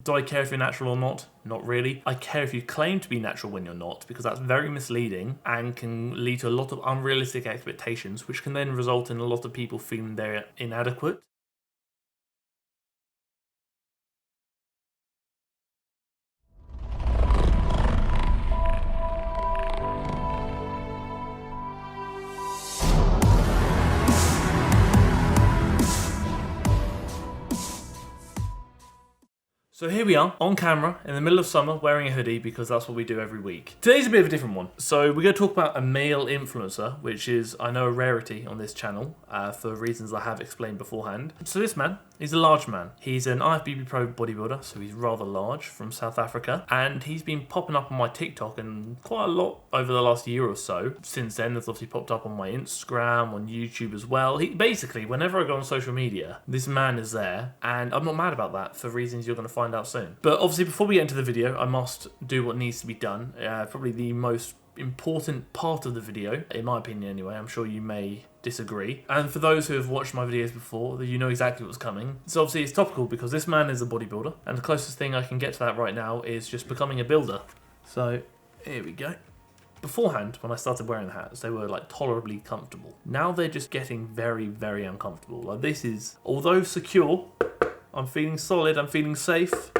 Do I care if you're natural or not? Not really. I care if you claim to be natural when you're not, because that's very misleading and can lead to a lot of unrealistic expectations, which can then result in a lot of people feeling they're inadequate. So here we are, on camera, in the middle of summer, wearing a hoodie because that's what we do every week. Today's a bit of a different one. So we're going to talk about a male influencer, which is, I know, a rarity on this channel, for reasons I have explained beforehand. So this man, he's a large man. He's an IFBB Pro bodybuilder, so he's rather large, from South Africa. And he's been popping up on my TikTok and quite a lot over the last year or so. Since then, there's obviously popped up on my Instagram, on YouTube as well. Basically, whenever I go on social media, this man is there. And I'm not mad about that for reasons you're going to find out soon. But obviously, before we get into the video, I must do what needs to be done. Probably the most important part of the video, in my opinion anyway. I'm sure you may disagree. And for those who have watched my videos before, you know exactly what's coming. So obviously it's topical because this man is a bodybuilder, and the closest thing I can get to that right now is just becoming a builder. So here we go. Beforehand, when I started wearing the hats, they were like tolerably comfortable. Now they're just getting very, very uncomfortable. Like, this is, although secure, I'm feeling solid, I'm feeling safe.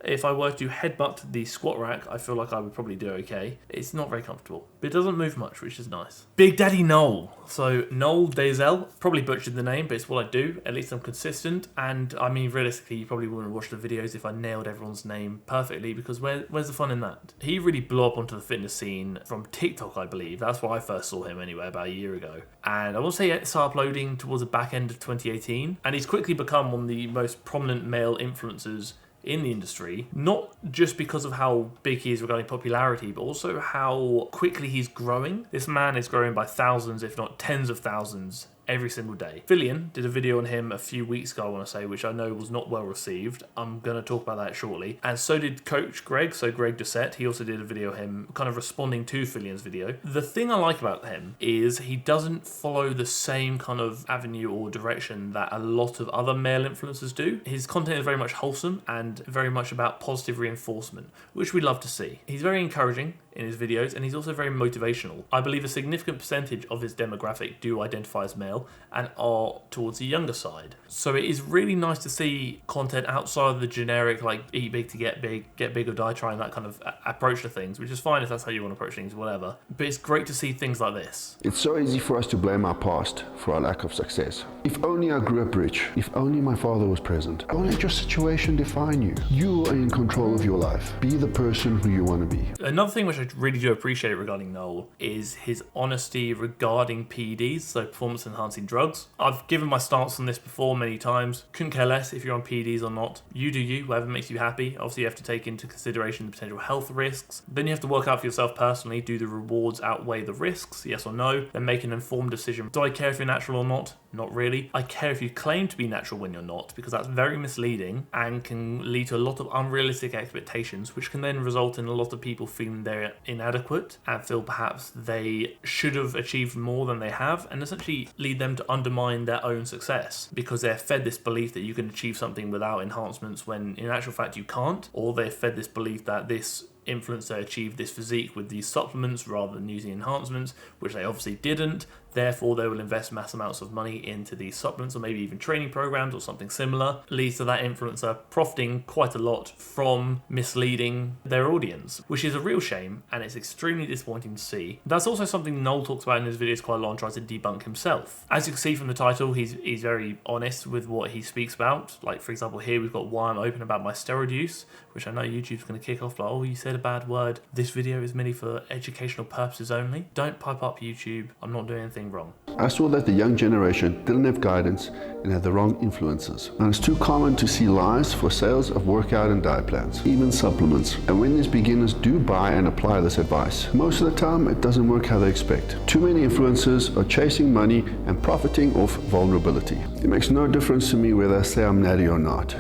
If I were to headbutt the squat rack, I feel like I would probably do okay. It's not very comfortable, but it doesn't move much, which is nice. Big Daddy Noel. So Noel Deyzel, probably butchered the name, but it's what I do. At least I'm consistent. And I mean, realistically, you probably wouldn't watch the videos if I nailed everyone's name perfectly, because where's the fun in that? He really blew up onto the fitness scene from TikTok, I believe. That's where I first saw him anyway, about a year ago. And I want to say he started uploading towards the back end of 2018. And he's quickly become one of the most prominent male influencers in the industry, not just because of how big he is regarding popularity, but also how quickly he's growing. This man is growing by thousands, if not tens of thousands, every single day. Philion did a video on him a few weeks ago, I want to say, which I know was not well received. I'm going to talk about that shortly. And so did Coach Greg, so Greg Doucette. He also did a video of him kind of responding to Philion's video. The thing I like about him is he doesn't follow the same kind of avenue or direction that a lot of other male influencers do. His content is very much wholesome and very much about positive reinforcement, which we love to see. He's very encouraging in his videos, and he's also very motivational. I believe a significant percentage of his demographic do identify as male and are towards the younger side. So it is really nice to see content outside of the generic, like, eat big to get big or die trying, that kind of approach to things, which is fine if that's how you want to approach things, whatever. But it's great to see things like this. It's so easy for us to blame our past for our lack of success. If only I grew up rich. If only my father was present. Don't let your situation define you. You are in control of your life. Be the person who you want to be. Another thing which I really do appreciate regarding Noel is his honesty regarding PEDs, so performance enhancing drugs. I've given my stance on this before many times. Couldn't care less if you're on PEDs or not. You do you, whatever makes you happy. Obviously you have to take into consideration the potential health risks. Then you have to work out for yourself personally, do the rewards outweigh the risks, yes or no? Then make an informed decision. Do I care if you're natural or not? Not really. I care if you claim to be natural when you're not, because that's very misleading and can lead to a lot of unrealistic expectations, which can then result in a lot of people feeling they're inadequate and feel perhaps they should have achieved more than they have, and essentially lead them to undermine their own success because they're fed this belief that you can achieve something without enhancements when in actual fact you can't, or they're fed this belief that this influencer achieved this physique with these supplements rather than using enhancements, which they obviously didn't. Therefore, they will invest mass amounts of money into these supplements or maybe even training programs or something similar. Leads to that influencer profiting quite a lot from misleading their audience, which is a real shame and it's extremely disappointing to see. That's also something Noel talks about in his videos quite a lot and tries to debunk himself. As you can see from the title, he's very honest with what he speaks about. Like, for example, here we've got why I'm open about my steroid use, which I know YouTube's going to kick off like, oh, you said a bad word. This video is merely for educational purposes only. Don't pipe up, YouTube. I'm not doing anything wrong. I saw that the young generation didn't have guidance and had the wrong influences. And it's too common to see lies for sales of workout and diet plans, even supplements. And when these beginners do buy and apply this advice, most of the time it doesn't work how they expect. Too many influencers are chasing money and profiting off vulnerability. It makes no difference to me whether I say I'm natty or not,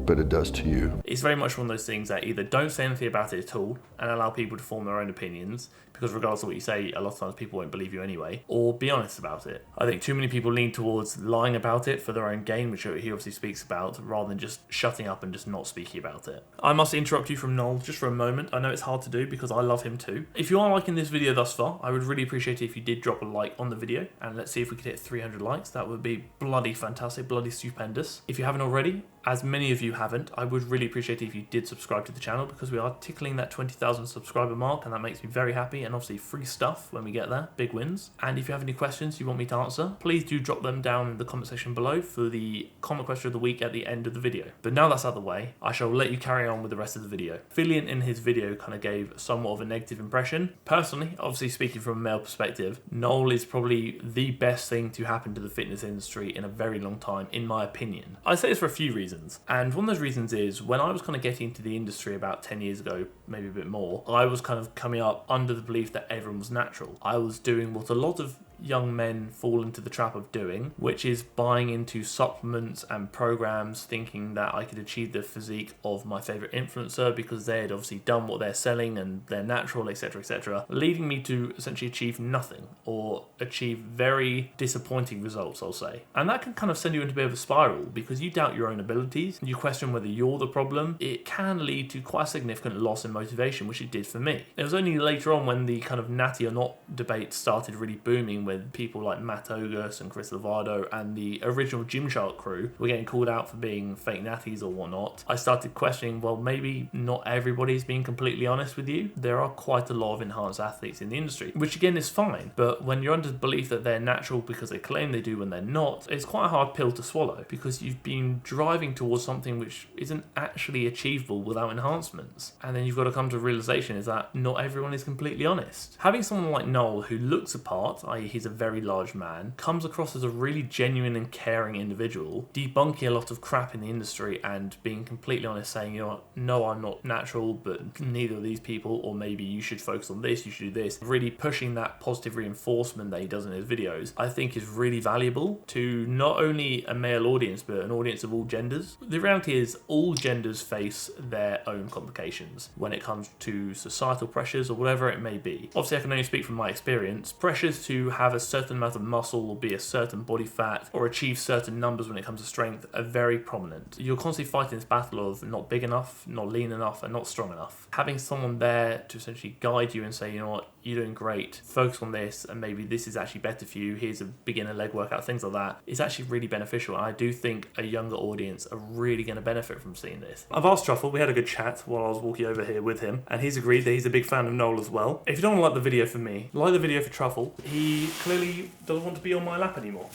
but it does to you. It's very much one of those things that either don't say anything about it at all and allow people to form their own opinions, because regardless of what you say, a lot of times people won't believe you anyway, or be honest about it. I think too many people lean towards lying about it for their own gain, which he obviously speaks about, rather than just shutting up and just not speaking about it. I must interrupt you from Noel just for a moment. I know it's hard to do because I love him too. If you are liking this video thus far, I would really appreciate it if you did drop a like on the video, and let's see if we could hit 300 likes. That would be bloody fantastic, bloody stupendous. If you haven't already, as many of you haven't, I would really appreciate it if you did subscribe to the channel, because we are tickling that 20,000 subscriber mark, and that makes me very happy, and obviously free stuff when we get there, big wins. And if you have any questions you want me to answer, please do drop them down in the comment section below for the comment question of the week at the end of the video. But now that's out of the way, I shall let you carry on with the rest of the video. Philion in his video kind of gave somewhat of a negative impression. Personally, obviously speaking from a male perspective, Noel is probably the best thing to happen to the fitness industry in a very long time, in my opinion. I say this for a few reasons. And one of those reasons is when I was kind of getting into the industry about 10 years ago, maybe a bit more, I was kind of coming up under the belief that everyone was natural. I was doing what a lot of young men fall into the trap of doing, which is buying into supplements and programs thinking that I could achieve the physique of my favorite influencer because they had obviously done what they're selling and they're natural, etc., leading me to essentially achieve nothing or achieve very disappointing results, I'll say. And that can kind of send you into a bit of a spiral because you doubt your own abilities, you question whether you're the problem. It can lead to quite a significant loss in motivation, which it did for me. It was only later on when the kind of natty or not debate started really booming with people like Matt Ogus and Chris Lovato and the original Gymshark crew were getting called out for being fake natties or whatnot. I started questioning, well, maybe not everybody's being completely honest with you. There are quite a lot of enhanced athletes in the industry, which again is fine, but when you're under the belief that they're natural because they claim they do when they're not, it's quite a hard pill to swallow because you've been driving towards something which isn't actually achievable without enhancements. And then you've got to come to a realization is that not everyone is completely honest. Having someone like Noel who looks apart, i.e. he's a very large man, comes across as a really genuine and caring individual, debunking a lot of crap in the industry and being completely honest, saying, you know what, no, I'm not natural, but neither are these people, or maybe you should focus on this, you should do this. Really pushing that positive reinforcement that he does in his videos, I think is really valuable to not only a male audience, but an audience of all genders. The reality is all genders face their own complications when it comes to societal pressures or whatever it may be. Obviously, I can only speak from my experience. Pressures to have a certain amount of muscle or be a certain body fat or achieve certain numbers when it comes to strength are very prominent. You're constantly fighting this battle of not big enough, not lean enough, and not strong enough. Having someone there to essentially guide you and say, you know what, you're doing great, focus on this, and maybe this is actually better for you, here's a beginner leg workout, things like that, is actually really beneficial. And I do think a younger audience are really going to benefit from seeing this. I've asked Truffle, we had a good chat while I was walking over here with him, and he's agreed that he's a big fan of Noel as well. If you don't like the video for me, like the video for Truffle. He clearly doesn't want to be on my lap anymore.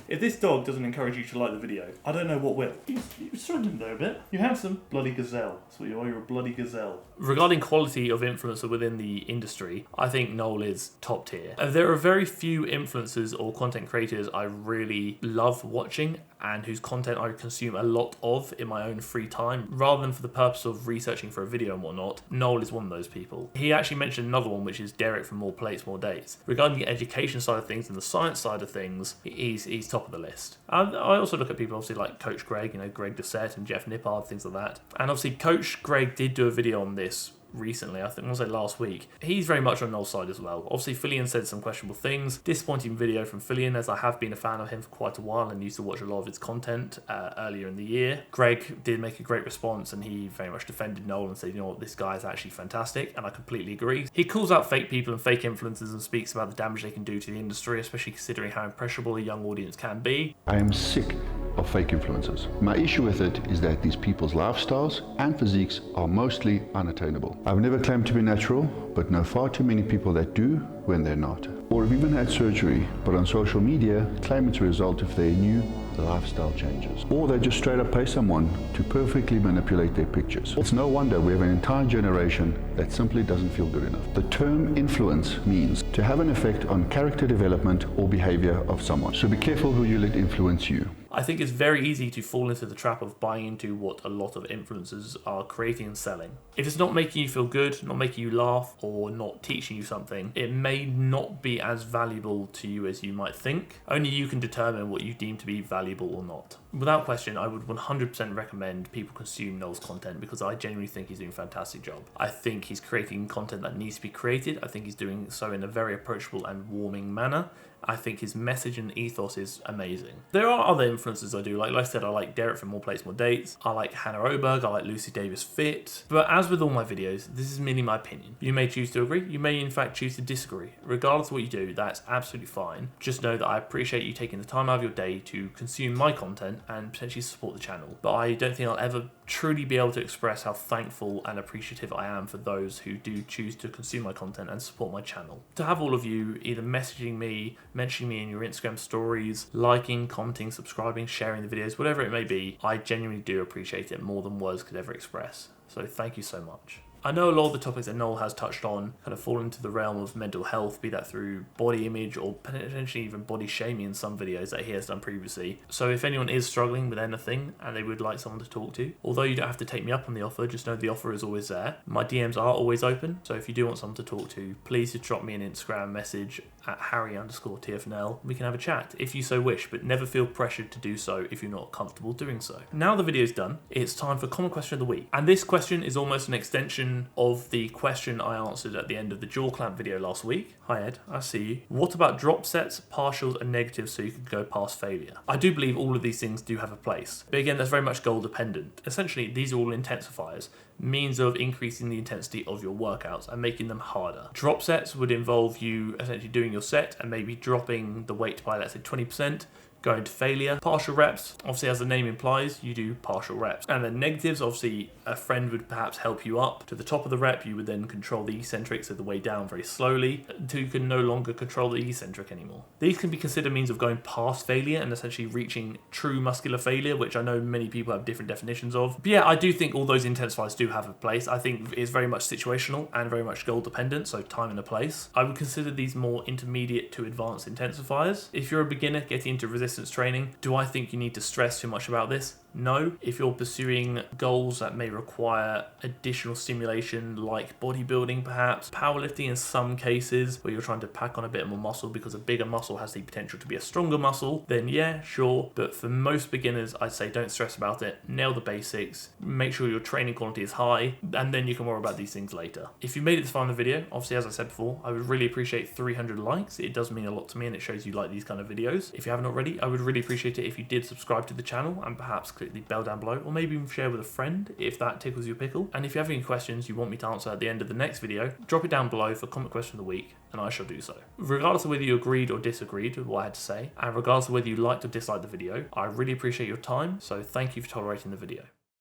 If this dog doesn't encourage you to like the video, I don't know what will. You're struggling there a bit. You handsome bloody gazelle. That's what you are, you're a bloody gazelle. Regarding quality of influencer within the industry, I think Noel is top tier. There are very few influencers or content creators I really love watching and whose content I consume a lot of in my own free time, rather than for the purpose of researching for a video and whatnot. Noel is one of those people. He actually mentioned another one, which is Derek from More Plates, More Dates. Regarding the education side of things and the science side of things, he's top of the list. I also look at people obviously like Coach Greg, you know, Greg Doucette and Jeff Nippard, things like that. And obviously Coach Greg did do a video on this recently, I think I was last week. He's very much on Noel's side as well. Obviously Philion said some questionable things. Disappointing video from Philion, as I have been a fan of him for quite a while and used to watch a lot of his content earlier in the year. Greg did make a great response and he very much defended Noel and said, you know what, this guy is actually fantastic, and I completely agree. He calls out fake people and fake influencers and speaks about the damage they can do to the industry, especially considering how impressionable a young audience can be. I am sick of fake influencers. My issue with it is that these people's lifestyles and physiques are mostly unattainable. I've never claimed to be natural, but know far too many people that do when they're not. Or have even had surgery, but on social media claim it's a result of their new lifestyle changes. Or they just straight up pay someone to perfectly manipulate their pictures. It's no wonder we have an entire generation that simply doesn't feel good enough. The term influence means to have an effect on character development or behavior of someone. So be careful who you let influence you. I think it's very easy to fall into the trap of buying into what a lot of influencers are creating and selling. If it's not making you feel good, not making you laugh, or not teaching you something, it may not be as valuable to you as you might think. Only you can determine what you deem to be valuable or not. Without question, I would 100% recommend people consume Noel's content because I genuinely think he's doing a fantastic job. I think he's creating content that needs to be created. I think he's doing so in a very approachable and warming manner. I think his message and ethos is amazing. There are other influencers I do like. Like I said, I like Derek from More Plates, More Dates. I like Hannah Oberg. I like Lucy Davis Fit. But as with all my videos, this is merely my opinion. You may choose to agree. You may in fact choose to disagree. Regardless of what you do, that's absolutely fine. Just know that I appreciate you taking the time out of your day to consume my content and potentially support the channel. But I don't think I'll ever truly be able to express how thankful and appreciative I am for those who do choose to consume my content and support my channel. To have all of you either messaging me, mentioning me in your Instagram stories, liking, commenting, subscribing, sharing the videos, whatever it may be, I genuinely do appreciate it more than words could ever express. So thank you so much. I know a lot of the topics that Noel has touched on kind of fall into the realm of mental health, be that through body image or potentially even body shaming in some videos that he has done previously. So if anyone is struggling with anything and they would like someone to talk to, although you don't have to take me up on the offer, just know the offer is always there. My DMs are always open, so if you do want someone to talk to, please just drop me an Instagram message at Harry_TFNL. We can have a chat if you so wish, but never feel pressured to do so if you're not comfortable doing so. Now the video's done, it's time for Common Question of the Week. And this question is almost an extension of the question I answered at the end of the jaw clamp video last week. Hi Ed, I see you. What about drop sets, partials and negatives so you can go past failure? I do believe all of these things do have a place. But again, that's very much goal dependent. Essentially, these are all intensifiers, means of increasing the intensity of your workouts and making them harder. Drop sets would involve you essentially doing your set and maybe dropping the weight by, let's say, 20%. Going to failure. Partial reps, obviously as the name implies, you do partial reps. And then negatives, obviously a friend would perhaps help you up to the top of the rep. You would then control the eccentrics of the way down very slowly until you can no longer control the eccentric anymore. These can be considered means of going past failure and essentially reaching true muscular failure, which I know many people have different definitions of. But yeah, I do think all those intensifiers do have a place. I think it's very much situational and very much goal dependent, so time and a place. I would consider these more intermediate to advanced intensifiers. If you're a beginner getting into resistance training, do I think you need to stress too much about this? No. If you're pursuing goals that may require additional stimulation like bodybuilding perhaps, powerlifting in some cases where you're trying to pack on a bit more muscle because a bigger muscle has the potential to be a stronger muscle, then yeah, sure. But for most beginners, I'd say don't stress about it. Nail the basics, make sure your training quality is high, and then you can worry about these things later. If you made it this far in the video, obviously as I said before, I would really appreciate 300 likes. It does mean a lot to me and it shows you like these kind of videos. If you haven't already, I would really appreciate it if you did subscribe to the channel and perhaps click the bell down below, or maybe even share with a friend if that tickles your pickle. And if you have any questions you want me to answer at the end of the next video, drop it down below for Comment Question of the Week and I shall do so. Regardless of whether you agreed or disagreed with what I had to say, and regardless of whether you liked or disliked the video, I really appreciate your time, so thank you for tolerating the video.